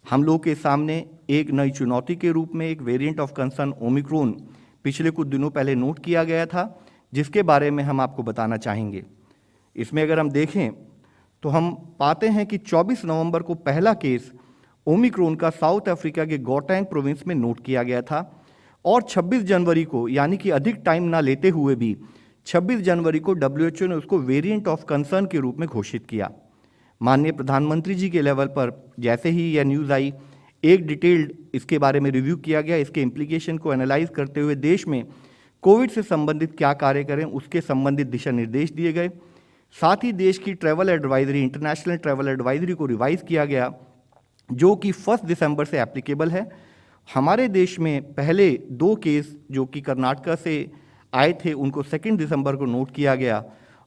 हम लोग के सामने एक नई चुनौती के रूप में एक वेरिएंट ऑफ कंसर्न ओमिक्रॉन पिछले कुछ दिनों पहले नोट किया गया था, जिसके बारे में हम आपको बताना चाहेंगे। इसमें अगर हम देखें तो हम पाते हैं कि 24 नवंबर को पहला केस ओमिक्रॉन का साउथ अफ्रीका के गौटैंग प्रोविंस में नोट किया गया था और 26 जनवरी को, यानी कि अधिक टाइम ना लेते हुए भी 26 जनवरी को WHO ने उसको वेरिएंट ऑफ कंसर्न के रूप में घोषित किया। माननीय प्रधानमंत्री जी के लेवल पर जैसे ही यह न्यूज़ आई, एक डिटेल्ड इसके बारे में रिव्यू किया गया। इसके इम्प्लीकेशन को एनालाइज करते हुए देश में कोविड से संबंधित क्या कार्य करें उसके संबंधित दिशा निर्देश दिए गए। साथ ही देश की travel advisory, international travel advisory को रिवाइज किया गया, जो कि 1 दिसंबर से एप्लीकेबल है। हमारे देश में पहले 2 केस जो कि कर्नाटक से आए थे उनको 2 दिसंबर को नोट किया गया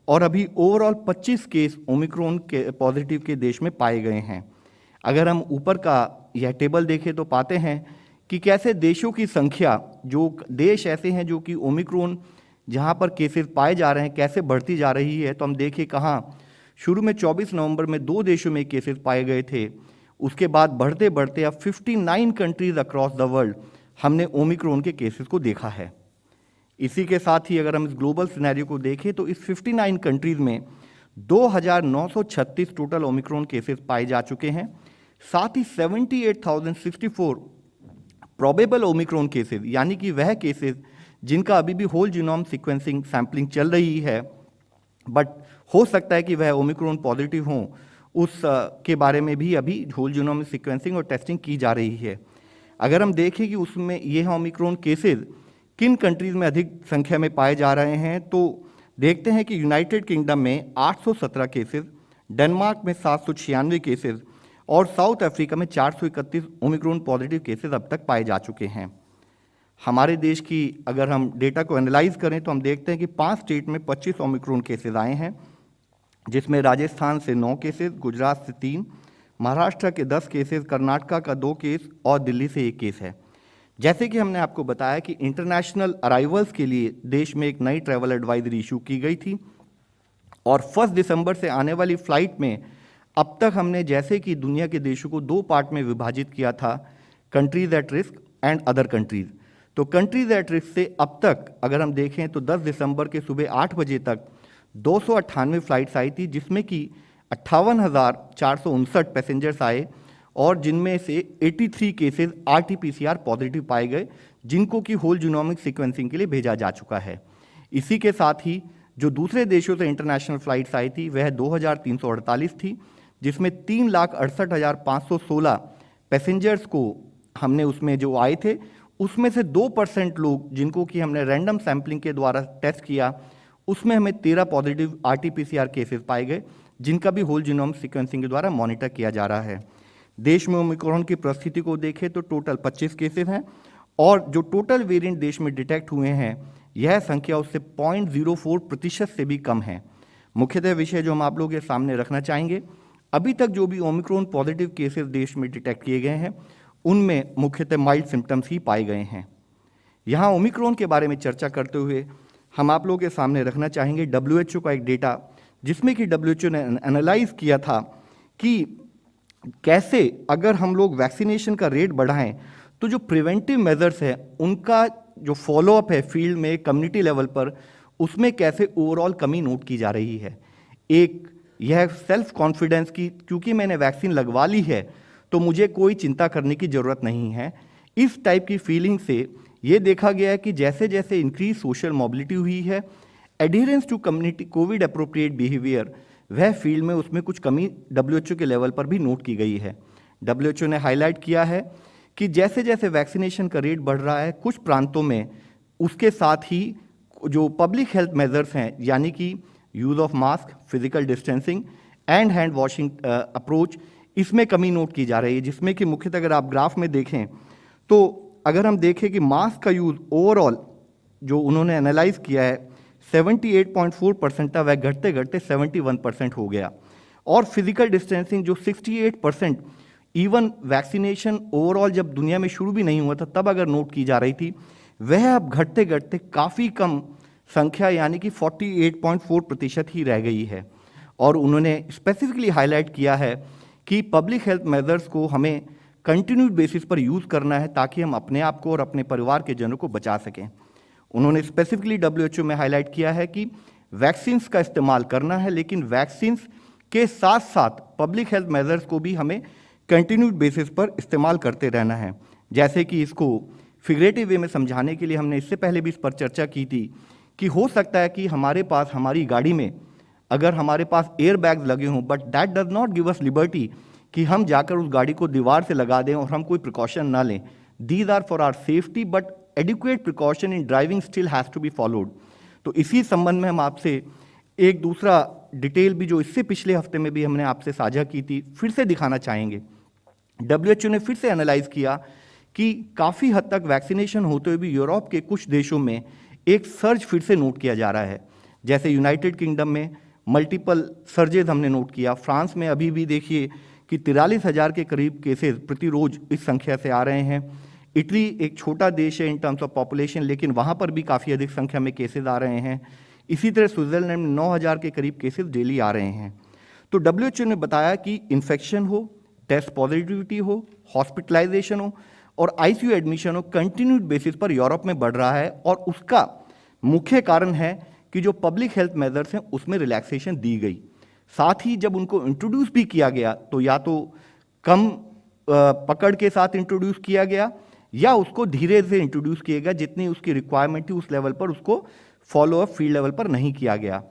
और अभी ओवरऑल 25 केस ओमिक्रॉन के पॉजिटिव के देश में पाए गए हैं। अगर हम ऊपर का यह टेबल देखें तो पाते हैं कि कैसे देशों की संख्या, जो देश ऐसे हैं जो कि ओमिक्रॉन जहां पर केसेस पाए जा रहे हैं कैसे बढ़ती जा रही है। तो हम देखें कहाँ शुरू में 24 नवंबर में 2 देशों में केसेस पाए गए थे, उसके बाद बढ़ते बढ़ते अब 59 कंट्रीज अक्रॉस द वर्ल्ड हमने ओमिक्रॉन के केसेस को देखा है। इसी के साथ ही अगर हम इस ग्लोबल सिनेरियो को देखें तो इस 59 कंट्रीज में 2936 टोटल ओमिक्रॉन केसेस पाए जा चुके हैं। साथ ही 78,064 प्रोबेबल ओमिक्रॉन केसेस, यानी कि वह केसेस जिनका अभी भी होल जीनोम सीक्वेंसिंग सैंपलिंग चल रही है, बट हो सकता है कि वह ओमिक्रॉन पॉजिटिव हों, उस के बारे में भी अभी होल जीनोम सीक्वेंसिंग और टेस्टिंग की जा रही है। अगर हम देखें कि उसमें ये ओमिक्रॉन केसेस किन कंट्रीज में अधिक संख्या में पाए जा रहे हैं, तो देखते हैं कि यूनाइटेड किंगडम में 817 केसेस, डेनमार्क में 796 केसेस और साउथ अफ्रीका में 431 ओमिक्रॉन पॉजिटिव केसेस अब तक पाए जा चुके हैं। हमारे देश की अगर हम डेटा को एनालाइज करें तो हम देखते हैं कि 5 स्टेट में 25 ओमिक्रॉन केसेस आए हैं, जिसमें राजस्थान से 9 केसेस, गुजरात से 3, महाराष्ट्र के 10 केसेस, कर्नाटक का 2 केस और दिल्ली से 1 केस है। जैसे कि हमने आपको बताया कि इंटरनेशनल अराइवल्स के लिए देश में एक नई ट्रैवल एडवाइजरी इशू की गई थी और 1 दिसंबर से आने वाली फ्लाइट में अब तक हमने जैसे कि दुनिया के देशों को 2 पार्ट में विभाजित किया था, countries at risk and other countries. तो कंट्रीज एट रिस्क से अब तक अगर हम देखें तो 10 दिसंबर के सुबह 8 बजे तक 298 फ्लाइट्स आई थी, जिसमें कि 58,459 पैसेंजर्स आए और जिनमें से 83 केसेस RT-PCR पॉजिटिव पाए गए, जिनको कि होल जीनोमिक सीक्वेंसिंग के लिए भेजा जा चुका है। इसी के साथ ही जो दूसरे देशों से इंटरनेशनल फ्लाइट्स आई थी वह 2348 थी, जिसमें 3,68,516 पैसेंजर्स को हमने उसमें जो आए थे उसमें से 2% लोग जिनको कि हमने रैंडम सैम्पलिंग के द्वारा टेस्ट किया, उसमें हमें 13 पॉजिटिव RT-PCR केसेस पाए गए, जिनका भी होल जीनोम सीक्वेंसिंग के द्वारा मॉनिटर किया जा रहा है। देश में ओमिक्रॉन की परिस्थिति को देखें तो टोटल 25 केसेस हैं और जो टोटल वेरिएंट देश में डिटेक्ट हुए हैं यह संख्या उससे 0.04% से भी कम है। मुख्यतः विषय जो हम आप लोगों के सामने रखना चाहेंगे, अभी तक जो भी ओमिक्रॉन पॉजिटिव केसेस देश में डिटेक्ट किए गए हैं उनमें मुख्यतः माइल्ड सिम्टम्स ही पाए गए हैं। यहाँ ओमिक्रॉन के बारे में चर्चा करते हुए हम आप लोगों के सामने रखना चाहेंगे WHO का एक डेटा, जिसमें कि WHO ने एनालाइज किया था कि कैसे अगर हम लोग वैक्सीनेशन का रेट बढ़ाएं तो जो प्रिवेंटिव मेजर्स है उनका जो फॉलोअप है फील्ड में, कम्युनिटी लेवल पर, उसमें कैसे ओवरऑल कमी नोट की जा रही है। एक यह सेल्फ कॉन्फिडेंस की, क्योंकि मैंने वैक्सीन लगवा ली है तो मुझे कोई चिंता करने की ज़रूरत नहीं है, इस टाइप की फीलिंग से ये देखा गया है कि जैसे जैसे इंक्रीज सोशल मोबिलिटी हुई है, adherence to community COVID appropriate behaviour, वह फील्ड में उसमें कुछ कमी WHO के लेवल पर भी नोट की गई है। WHO ने हाईलाइट किया है कि जैसे जैसे वैक्सीनेशन का रेट बढ़ रहा है कुछ प्रांतों में, उसके साथ ही जो पब्लिक हेल्थ मेजर्स हैं, यानी कि use of mask, physical distancing and hand washing approach, इसमें कमी नोट की जा रही है। जिसमें कि मुख्यतः अगर आप ग्राफ में देखें तो अगर हम देखें कि मास्क का यूज़ ओवरऑल जो उन्होंने एनालाइज किया है 78.4% था, वह घटते घटते 71% हो गया और फिजिकल डिस्टेंसिंग जो 68%, इवन वैक्सीनेशन ओवरऑल जब दुनिया में शुरू भी नहीं हुआ था तब अगर नोट की जा रही थी, वह अब घटते घटते काफ़ी कम संख्या यानी कि 48.4% ही रह गई है। और उन्होंने स्पेसिफिकली हाईलाइट किया है कि पब्लिक हेल्थ मेजर्स को हमें कंटिन्यूड बेसिस पर यूज़ करना है ताकि हम अपने आप को और अपने परिवार के जनों को बचा सकें। उन्होंने स्पेसिफिकली WHO में हाईलाइट किया है कि वैक्सीन्स का इस्तेमाल करना है, लेकिन वैक्सीन्स के साथ साथ पब्लिक हेल्थ मेजर्स को भी हमें कंटिन्यूड बेसिस पर इस्तेमाल करते रहना है। जैसे कि इसको फिगरेटिव वे में समझाने के लिए हमने इससे पहले भी इस पर चर्चा की थी कि हो सकता है कि हमारे पास हमारी गाड़ी में अगर हमारे पास एयर बैग्स लगे हों, but that does not give us liberty कि हम जाकर उस गाड़ी को दीवार से लगा दें और हम कोई प्रिकॉशन ना लें। These are for our safety, but adequate precaution in driving still has to be followed. तो इसी संबंध में हम आपसे एक दूसरा डिटेल भी जो इससे पिछले हफ्ते में भी हमने आपसे साझा की थी फिर से दिखाना चाहेंगे। WHO ने फिर से एनालाइज किया कि काफ़ी हद तक वैक्सीनेशन होते हुए भी यूरोप के कुछ देशों में एक सर्ज फिर से नोट किया जा रहा है। जैसे यूनाइटेड किंगडम में मल्टीपल सर्जेज हमने नोट किया। फ्रांस में अभी भी देखिए कि 43,000 के करीब केसेस प्रति रोज इस संख्या से आ रहे हैं। इटली एक छोटा देश है इन टर्म्स ऑफ पॉपुलेशन, लेकिन वहाँ पर भी काफ़ी अधिक संख्या में केसेस आ रहे हैं। इसी तरह स्विट्जरलैंड में 9,000 के करीब केसेस डेली आ रहे हैं। तो WHO ने बताया कि इन्फेक्शन हो, टेस्ट पॉजिटिविटी हो, हॉस्पिटलाइजेशन हो और ICU एडमिशन हो, कंटिन्यूड बेसिस पर यूरोप में बढ़ रहा है। और उसका मुख्य कारण है कि जो पब्लिक हेल्थ मेजर्स हैं उसमें रिलैक्सेशन दी गई। साथ ही जब उनको इंट्रोड्यूस भी किया गया तो या तो कम पकड़ के साथ इंट्रोड्यूस किया गया या उसको धीरे से इंट्रोड्यूस किया गया, जितनी उसकी रिक्वायरमेंट थी उस लेवल पर उसको फॉलो अप फील्ड लेवल पर नहीं किया गया।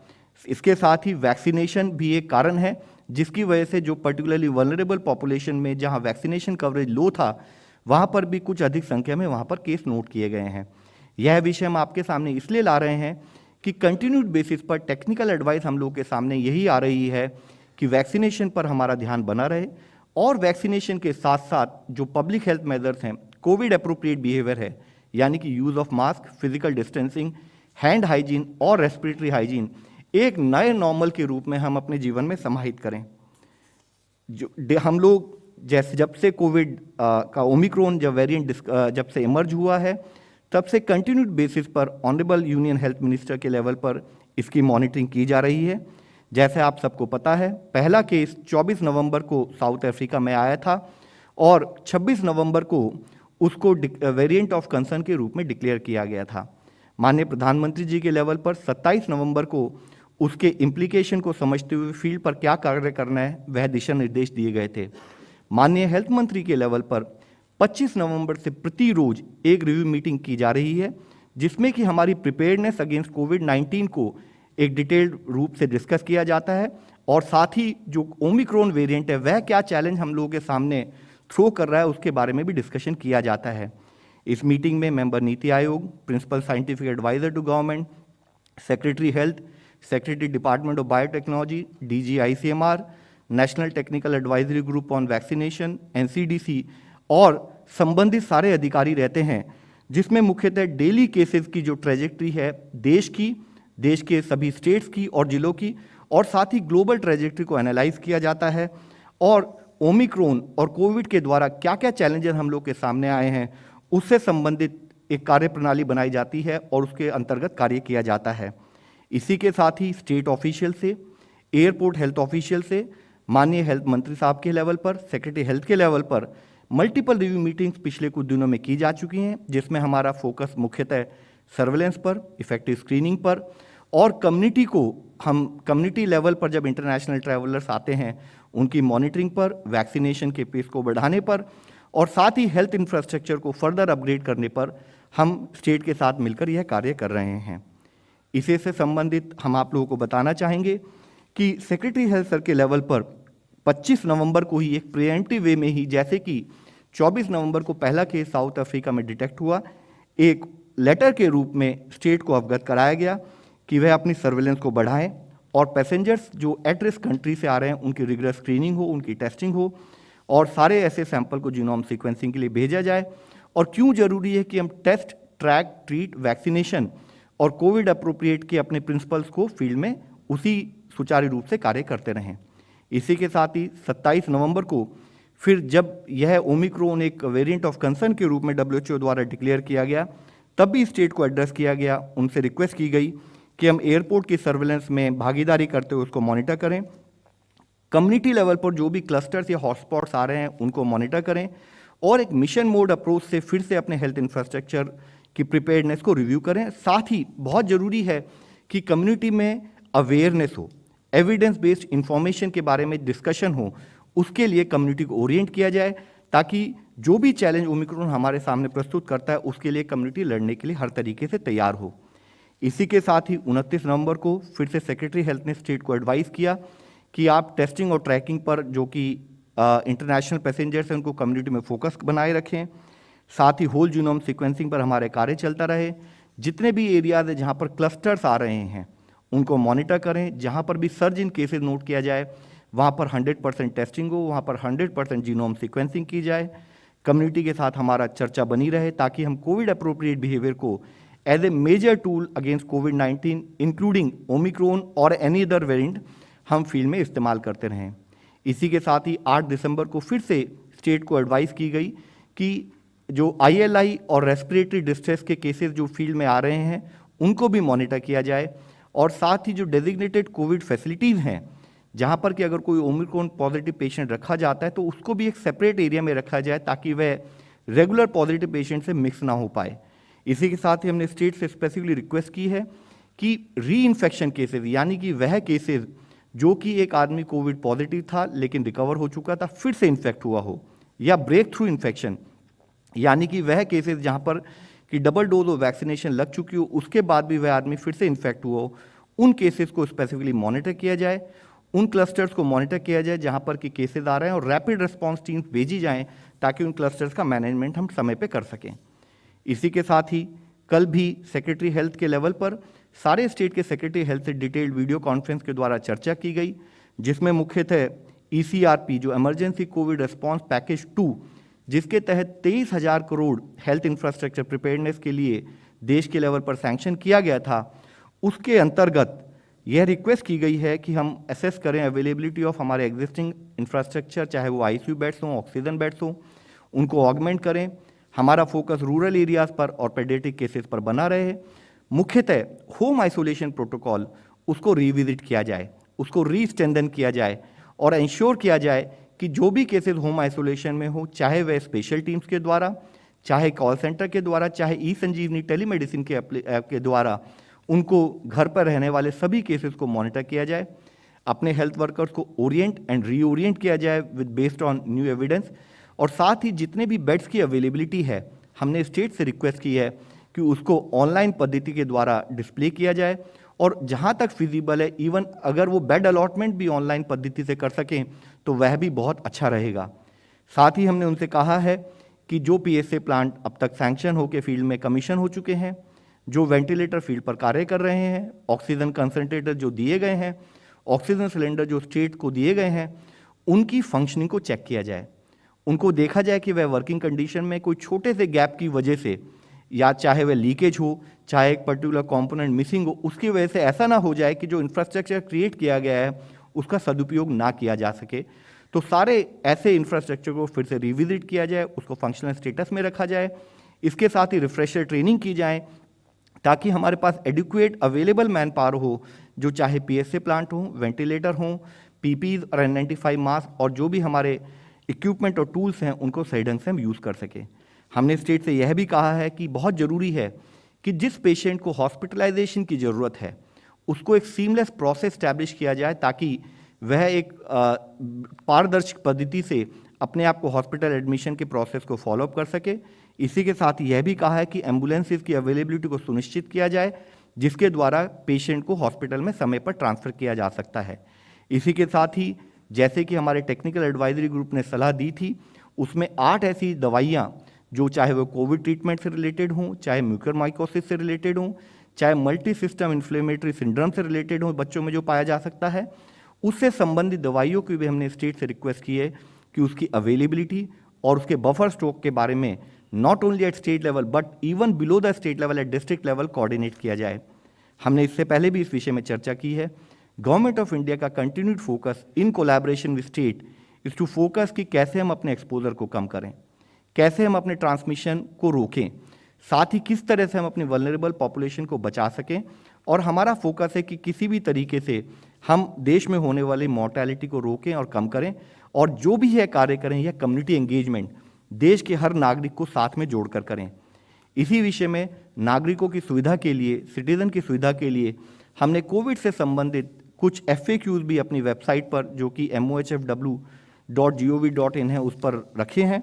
इसके साथ ही वैक्सीनेशन भी एक कारण है जिसकी वजह से जो पर्टिकुलरली वल्नरेबल पॉपुलेशन में जहां वैक्सीनेशन कवरेज लो था वहां पर भी कुछ अधिक संख्या में वहां पर केस नोट किए गए हैं। यह विषय हम आपके सामने इसलिए ला रहे हैं कि कंटिन्यूड बेसिस पर टेक्निकल एडवाइस हम लोग के सामने यही आ रही है कि वैक्सीनेशन पर हमारा ध्यान बना रहे और वैक्सीनेशन के साथ साथ जो पब्लिक हेल्थ मेजर्स हैं, कोविड अप्रोप्रिएट बिहेवियर है, यानी कि use of mask, physical distancing, hand hygiene और रेस्पिरेटरी हाइजीन एक नए नॉर्मल के रूप में हम अपने जीवन में समाहित करें। जो हम लोग जैसे जब से कोविड का ओमिक्रॉन जब वेरिएंट जब से इमर्ज हुआ है तब से कंटिन्यूड बेसिस पर ऑनरेबल यूनियन हेल्थ मिनिस्टर के लेवल पर इसकी मॉनिटरिंग की जा रही है। जैसे आप सबको पता है, पहला केस 24 नवंबर को साउथ अफ्रीका में आया था और 26 नवंबर को उसको वेरिएंट ऑफ कंसर्न के रूप में डिक्लेयर किया गया था। माननीय प्रधानमंत्री जी के लेवल पर 27 नवंबर को उसके इम्प्लीकेशन को समझते हुए फील्ड पर क्या कार्य करना है वह दिशा निर्देश दिए गए थे। माननीय हेल्थ मंत्री के लेवल पर 25 नवंबर से प्रति रोज एक रिव्यू मीटिंग की जा रही है जिसमें कि हमारी प्रिपेयर्डनेस अगेंस्ट कोविड-19 को एक डिटेल्ड रूप से डिस्कस किया जाता है और साथ ही जो ओमिक्रॉन वेरिएंट है वह क्या चैलेंज हम लोगों के सामने थ्रो कर रहा है उसके बारे में भी डिस्कशन किया जाता है। इस मीटिंग में member NITI Aayog, principal scientific adviser to government, secretary health, secretary department of biotechnology, DG ICMR, national technical advisory group on vaccination, NCDC और संबंधित सारे अधिकारी रहते हैं, जिसमें मुख्यतः डेली केसेस की जो ट्रेजेक्ट्री है देश की, देश के सभी स्टेट्स की और जिलों की और साथ ही ग्लोबल ट्रेजेक्ट्री को एनालाइज किया जाता है और ओमिक्रॉन और कोविड के द्वारा क्या क्या चैलेंजेस हम लोग के सामने आए हैं उससे संबंधित एक कार्य प्रणाली बनाई जाती है और उसके अंतर्गत कार्य किया जाता है। इसी के साथ ही स्टेट ऑफिशियल से, एयरपोर्ट हेल्थ ऑफिशियल से, माननीय हेल्थ मंत्री साहब के लेवल पर, सेक्रेटरी हेल्थ के लेवल पर मल्टीपल रिव्यू मीटिंग्स पिछले कुछ दिनों में की जा चुकी हैं, जिसमें हमारा फोकस मुख्यतः सर्वेलेंस पर, इफेक्टिव स्क्रीनिंग पर और कम्युनिटी को हम कम्युनिटी लेवल पर जब इंटरनेशनल ट्रैवलर्स आते हैं उनकी मॉनिटरिंग पर, वैक्सीनेशन के पेस को बढ़ाने पर और साथ ही हेल्थ इंफ्रास्ट्रक्चर को फर्दर अपग्रेड करने पर हम स्टेट के साथ मिलकर यह कार्य कर रहे हैं। इसी से संबंधित हम आप लोगों को बताना चाहेंगे कि सेक्रेटरी हेल्थ सर के लेवल पर 25 नवंबर को ही एक प्रिएम्प्टिव वे में ही, जैसे कि 24 नवंबर को पहला केस साउथ अफ्रीका में डिटेक्ट हुआ, एक लेटर के रूप में स्टेट को अवगत कराया गया कि वह अपनी सर्वेलेंस को बढ़ाएं और पैसेंजर्स जो एट रिस्क कंट्री से आ रहे हैं उनकी रिगरस स्क्रीनिंग हो, उनकी टेस्टिंग हो और सारे ऐसे सैंपल को जीनोम सीक्वेंसिंग के लिए भेजा जाए। और क्यों जरूरी है कि हम टेस्ट, ट्रैक, ट्रीट, वैक्सीनेशन और कोविड अप्रोप्रिएट के अपने प्रिंसिपल्स को फील्ड में उसी सुचारू रूप से कार्य करते रहें। इसी के साथ ही 27 नवंबर को फिर जब यह ओमिक्रॉन एक वेरिएंट ऑफ कंसर्न के रूप में WHO द्वारा डिक्लेयर किया गया तब भी स्टेट को एड्रेस किया गया, उनसे रिक्वेस्ट की गई कि हम एयरपोर्ट की सर्वेलेंस में भागीदारी करते हुए उसको मॉनिटर करें, कम्युनिटी लेवल पर जो भी क्लस्टर्स या हॉटस्पॉट्स आ रहे हैं उनको मॉनिटर करें और एक मिशन मोड अप्रोच से फिर से अपने हेल्थ इंफ्रास्ट्रक्चर की प्रिपेयर्डनेस को रिव्यू करें। साथ ही बहुत ज़रूरी है कि कम्युनिटी में अवेयरनेस हो, एविडेंस बेस्ड इंफॉर्मेशन के बारे में डिस्कशन हो, उसके लिए कम्युनिटी को ओरिएंट किया जाए ताकि जो भी चैलेंज ओमिक्रॉन हमारे सामने प्रस्तुत करता है उसके लिए कम्युनिटी लड़ने के लिए हर तरीके से तैयार हो। इसी के साथ ही 29 नवंबर को फिर से सेक्रेटरी हेल्थ ने स्टेट को एडवाइस किया कि आप टेस्टिंग और ट्रैकिंग पर जो कि इंटरनेशनल पैसेंजर्स हैं उनको कम्युनिटी में फोकस बनाए रखें। साथ ही होल जीनोम सीक्वेंसिंग पर हमारे कार्य चलता रहे। जितने भी एरियाज हैं जहाँ पर क्लस्टर्स आ रहे हैं उनको मॉनिटर करें। जहाँ पर भी सर्ज इन केसेस नोट किया जाए वहाँ पर 100% टेस्टिंग हो, वहाँ पर 100% जीनोम सीक्वेंसिंग की जाए। कम्युनिटी के साथ हमारा चर्चा बनी रहे ताकि हम कोविड अप्रोप्रिएट बिहेवियर को as a major tool against कोविड-19 इंक्लूडिंग ओमिक्रॉन और एनी अदर वेरिएंट हम फील्ड में इस्तेमाल करते रहें। इसी के साथ ही 8 दिसंबर को फिर से स्टेट को एडवाइस की गई कि जो ILI और रेस्पिरेटरी डिस्ट्रेस के केसेस जो फील्ड में आ रहे हैं उनको भी मॉनिटर किया जाए। और साथ ही जो डेजिग्नेटेड कोविड फैसिलिटीज़ हैं जहाँ पर कि अगर कोई ओमिक्रॉन पॉजिटिव पेशेंट रखा जाता है तो उसको भी एक सेपरेट एरिया में रखा जाए ताकि वह रेगुलर पॉजिटिव पेशेंट से मिक्स ना हो पाए। इसी के साथ ही हमने स्टेट से स्पेसिफिकली रिक्वेस्ट की है कि री इन्फेक्शन केसेस यानी कि वह केसेस जो कि एक आदमी कोविड पॉजिटिव था लेकिन रिकवर हो चुका था फिर से इन्फेक्ट हुआ हो, या ब्रेक थ्रू इन्फेक्शन यानी कि वह केसेस जहाँ पर कि डबल डोज ऑफ वैक्सीनेशन लग चुकी हो उसके बाद भी वह आदमी फिर से इन्फेक्ट हुआ हो, उन केसेस को स्पेसिफिकली मॉनिटर किया जाए। उन क्लस्टर्स को मॉनिटर किया जाए जहाँ पर कि केसेस आ रहे हैं और रैपिड रिस्पॉन्स टीम्स भेजी जाएं ताकि उन क्लस्टर्स का मैनेजमेंट हम समय पे कर सकें। इसी के साथ ही कल भी सेक्रेटरी हेल्थ के लेवल पर सारे स्टेट के सेक्रेटरी हेल्थ से डिटेल्ड वीडियो कॉन्फ्रेंस के द्वारा चर्चा की गई, जिसमें मुख्यतः ECRP जो इमरजेंसी कोविड रिस्पॉन्स पैकेज 2 जिसके तहत 23,000 करोड़ हेल्थ इंफ्रास्ट्रक्चर प्रिपेयर्डनेस के लिए देश के लेवल पर सैंक्शन किया गया था, उसके अंतर्गत यह रिक्वेस्ट की गई है कि हम असेस करें अवेलेबिलिटी ऑफ हमारे एग्जिस्टिंग इंफ्रास्ट्रक्चर, चाहे वो ICU बेड्स हों, ऑक्सीजन बेड्स हों, उनको ऑगमेंट करें। हमारा फोकस रूरल एरियाज़ पर और पेडियाट्रिक केसेस पर बना रहे। मुख्यतः होम आइसोलेशन प्रोटोकॉल उसको रिविजिट किया जाए, उसको रीस्ट्रेंथन किया जाए और इंश्योर किया जाए कि जो भी केसेस होम आइसोलेशन में हो, चाहे वह स्पेशल टीम्स के द्वारा, चाहे कॉल सेंटर के द्वारा, चाहे ई-संजीवनी टेलीमेडिसिन के ऐप के द्वारा, उनको घर पर रहने वाले सभी केसेस को मॉनिटर किया जाए। अपने हेल्थ वर्कर्स को ओरिएंट एंड रीओरिएंट किया जाए with based on new evidence. और साथ ही जितने भी बेड्स की अवेलेबिलिटी है हमने स्टेट से रिक्वेस्ट की है कि उसको ऑनलाइन पद्धति के द्वारा डिस्प्ले किया जाए और जहां तक फिजिबल है इवन अगर वो बेड अलॉटमेंट भी ऑनलाइन पद्धति से कर सकें तो वह भी बहुत अच्छा रहेगा। साथ ही हमने उनसे कहा है कि जो PSA प्लांट अब तक सैंक्शन होकर फील्ड में कमीशन हो चुके हैं, जो वेंटिलेटर फील्ड पर कार्य कर रहे हैं, ऑक्सीजन कंसंट्रेटर जो दिए गए हैं, ऑक्सीजन सिलेंडर जो स्टेट को दिए गए हैं, उनकी फंक्शनिंग को चेक किया जाए। उनको देखा जाए कि वह वर्किंग कंडीशन में कोई छोटे से गैप की वजह से, या चाहे वह लीकेज हो, चाहे एक पर्टिकुलर कंपोनेंट मिसिंग हो, उसकी वजह से ऐसा ना हो जाए कि जो इंफ्रास्ट्रक्चर क्रिएट किया गया है उसका सदुपयोग ना किया जा सके। तो सारे ऐसे इंफ्रास्ट्रक्चर को फिर से रिविजिट किया जाए, उसको फंक्शनल स्टेटस में रखा जाए। इसके साथ ही रिफ्रेशर ट्रेनिंग की जाए ताकि हमारे पास एडिक्वेट अवेलेबल मैन पावर हो, जो चाहे PSA प्लांट हो, वेंटिलेटर हो, PPEs और N95 मास्क और जो भी हमारे इक्विपमेंट और टूल्स हैं उनको सही ढंग से हम यूज़ कर सकें। हमने स्टेट से यह भी कहा है कि बहुत ज़रूरी है कि जिस पेशेंट को हॉस्पिटलाइजेशन की ज़रूरत है उसको एक सीमलेस प्रोसेस स्टैब्लिश किया जाए ताकि वह एक पारदर्शी पद्धति से अपने आप को हॉस्पिटल एडमिशन के प्रोसेस को फॉलोअप कर सके। इसी के साथ यह भी कहा है कि एम्बुलेंसेज की अवेलेबिलिटी को सुनिश्चित किया जाए जिसके द्वारा पेशेंट को हॉस्पिटल में समय पर ट्रांसफ़र किया जा सकता है। इसी के साथ ही जैसे कि हमारे टेक्निकल एडवाइजरी ग्रुप ने सलाह दी थी, उसमें 8 ऐसी दवाइयाँ जो चाहे वो कोविड ट्रीटमेंट से रिलेटेड हों, चाहे म्यूकरमाइकोसिस से रिलेटेड हों, चाहे मल्टी सिस्टम इन्फ्लेमेटरी सिंड्रोम से रिलेटेड हों, बच्चों में जो पाया जा सकता है, उससे संबंधित दवाइयों की भी हमने स्टेट से रिक्वेस्ट की है कि उसकी अवेलेबिलिटी और उसके बफर स्टॉक के बारे में not only at state level but even below the state level at district level coordinate किया जाए। हमने इससे पहले भी इस विषय में चर्चा की है। गवर्नमेंट ऑफ इंडिया का continued focus in collaboration with state is to focus कि कैसे हम अपने एक्सपोजर को कम करें, कैसे हम अपने ट्रांसमिशन को रोकें, साथ ही किस तरह से हम अपनी वल्नरेबल पॉपुलेशन को बचा सकें। और हमारा फोकस है कि किसी भी तरीके से हम देश में होने वाली मॉर्टेलिटी को रोकें और कम करें। और जो भी है कार्य करें, यह कम्युनिटी एंगेजमेंट देश के हर नागरिक को साथ में जोड़कर करें। इसी विषय में नागरिकों की सुविधा के लिए, सिटीजन की सुविधा के लिए हमने कोविड से संबंधित कुछ FAQs भी अपनी वेबसाइट पर, जो कि mohfw.gov.in है, उस पर रखे हैं,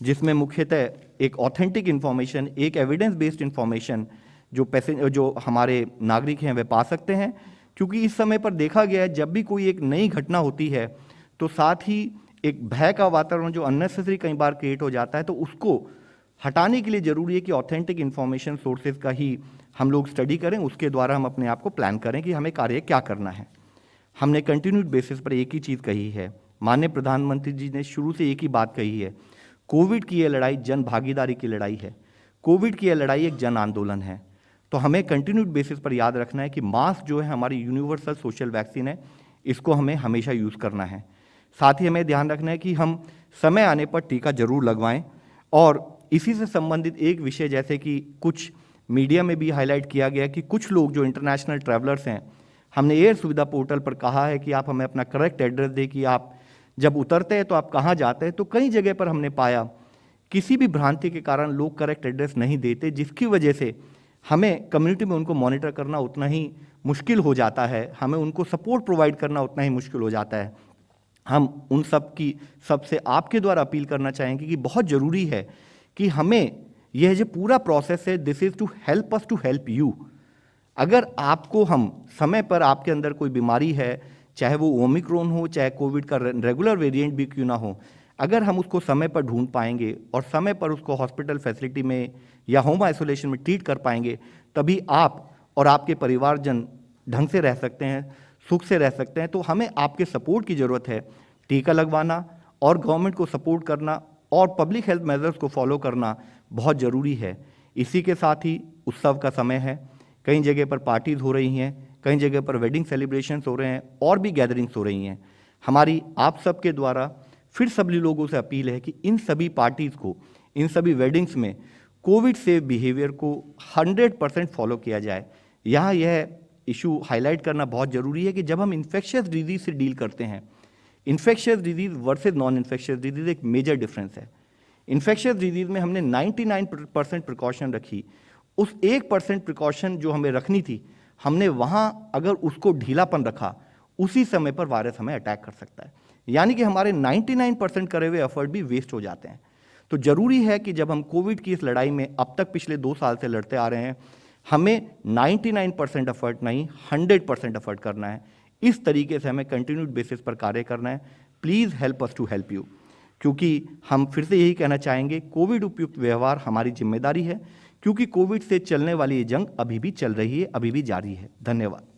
जिसमें मुख्यतः एक ऑथेंटिक इन्फॉर्मेशन, एक एविडेंस बेस्ड इन्फॉर्मेशन जो हमारे नागरिक हैं वे पा सकते हैं। क्योंकि इस समय पर देखा गया है, जब भी कोई एक नई घटना होती है तो साथ ही एक भय का वातावरण जो अननेसेसरी कई बार क्रिएट हो जाता है, तो उसको हटाने के लिए ज़रूरी है कि ऑथेंटिक इन्फॉर्मेशन सोर्सेज का ही हम लोग स्टडी करें, उसके द्वारा हम अपने आप को प्लान करें कि हमें कार्य क्या करना है। हमने कंटिन्यूड बेसिस पर एक ही चीज़ कही है, माननीय प्रधानमंत्री जी ने शुरू से एक ही बात कही है, कोविड की यह लड़ाई जन भागीदारी की लड़ाई है, कोविड की यह लड़ाई एक जन आंदोलन है। तो हमें कंटिन्यूड बेसिस पर याद रखना है कि मास्क जो है हमारी यूनिवर्सल सोशल वैक्सीन है, इसको हमें हमेशा यूज़ करना है। साथ ही हमें ध्यान रखना है कि हम समय आने पर टीका जरूर लगवाएं। और इसी से संबंधित एक विषय, जैसे कि कुछ मीडिया में भी हाईलाइट किया गया कि कुछ लोग जो इंटरनेशनल ट्रैवलर्स हैं, हमने एयर सुविधा पोर्टल पर कहा है कि आप हमें अपना करेक्ट एड्रेस दें कि आप जब उतरते हैं तो आप कहाँ जाते हैं। तो कई जगह पर हमने पाया किसी भी भ्रांति के कारण लोग करेक्ट एड्रेस नहीं देते, जिसकी वजह से हमें कम्युनिटी में उनको मॉनिटर करना उतना ही मुश्किल हो जाता है, हमें उनको सपोर्ट प्रोवाइड करना उतना ही मुश्किल हो जाता है। हम उन सबसे आपके द्वारा अपील करना चाहेंगे कि बहुत ज़रूरी है कि हमें यह जो पूरा प्रोसेस है, this is to help us to help you. अगर आपको हम समय पर, आपके अंदर कोई बीमारी है, चाहे वो ओमिक्रॉन हो, चाहे कोविड का रेगुलर वेरिएंट भी क्यों ना हो, अगर हम उसको समय पर ढूंढ पाएंगे और समय पर उसको हॉस्पिटल फैसिलिटी में या होम आइसोलेशन में ट्रीट कर पाएंगे, तभी आप और आपके परिवारजन ढंग से रह सकते हैं, सुख से रह सकते हैं। तो हमें आपके सपोर्ट की ज़रूरत है। टीका लगवाना और गवर्नमेंट को सपोर्ट करना और पब्लिक हेल्थ मेजर्स को फॉलो करना बहुत ज़रूरी है। इसी के साथ ही उत्सव का समय है, कई जगह पर पार्टीज़ हो रही हैं, कई जगह पर वेडिंग सेलिब्रेशंस हो रहे हैं और भी गैदरिंग्स हो रही हैं। हमारी आप सबके द्वारा फिर सभी लोगों से अपील है कि इन सभी पार्टीज़ को, इन सभी वेडिंग्स में कोविड सेफ बिहेवियर को 100% फॉलो किया जाए। यहाँ यह इशू हाईलाइट करना बहुत ज़रूरी है कि जब हम इन्फेक्शियस डिजीज़ से डील करते हैं, infectious disease versus non infectious disease एक मेजर डिफरेंस है। इन्फेक्शियस डिजीज़ में हमने 99% प्रिकॉशन रखी, उस 1% प्रिकॉशन जो हमें रखनी थी, हमने वहाँ अगर उसको ढीलापन रखा, उसी समय पर वायरस हमें अटैक कर सकता है। यानी कि हमारे 99% करे हुए एफर्ट भी वेस्ट हो जाते हैं। तो ज़रूरी है कि जब हम कोविड की इस लड़ाई में अब तक पिछले 2 साल से लड़ते आ रहे हैं, हमें 99% एफर्ट नहीं, 100% एफर्ट करना है। इस तरीके से हमें कंटिन्यूड बेसिस पर कार्य करना है। Please help us to help you. क्योंकि हम फिर से यही कहना चाहेंगे, कोविड उपयुक्त व्यवहार हमारी जिम्मेदारी है, क्योंकि कोविड से चलने वाली ये जंग अभी भी चल रही है, अभी भी जारी है। धन्यवाद।